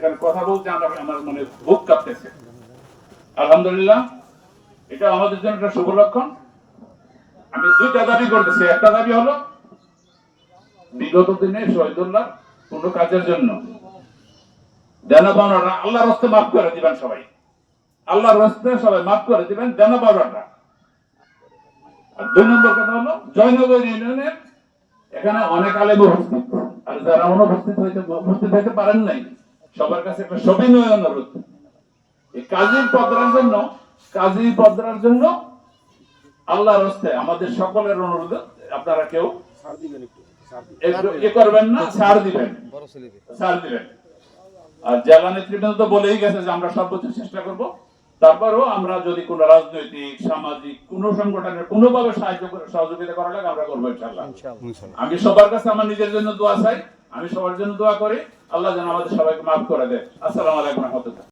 এখানে কথা বলতে আমার মানে বুক কাঁপতেছে। আলহামদুলিল্লাহ, এটা আমাদের জন্য একটা শুভ লক্ষণ। আমি দুইটা দাবি করতেছি। একটা দাবি হলো বিগত দিনে শহীদুল্লাহ কোন কাজের জন্য দেনা পাওনাটা আল্লাহর রাস্তে মাফ করে দিবেন সবাই। আল্লাহর রাস্তে সবাই মাফ করে দিবেন দেনা পাওনাটা। আর 2 নম্বর কথা হলো জয়নগর ইউনিয়নের এখানে অনেক আলেম উপস্থিত, আর যারা উপস্থিত হইতে পারেন নাই, সবার কাছে একটা সবিনয় অনুরোধ, এই কাজী পদরার জন্য আল্লাহর রাস্তে আমাদের সকলের অনুরোধ, আপনারা কেউ করবেন না, ছাড় দিবেন। আর জেলা নেতৃবৃন্দ তো বলেই গেছে যে আমরা সর্বোচ্চ চেষ্টা করব। তারপরেও আমরা যদি কোনো রাজনৈতিক সামাজিক কোন সংগঠনের কোনোভাবে সহযোগিতা করা লাগে আমরা করবো ইনশাআল্লাহ। আমি সবার কাছে আমার নিজের জন্য দোয়া চাই, আমি সবার জন্য দোয়া করি, আল্লাহ যেন আমাদের সবাইকে মাফ করে দেয়। আসসালামু আলাইকুম ওয়া রাহমাতুল্লাহ।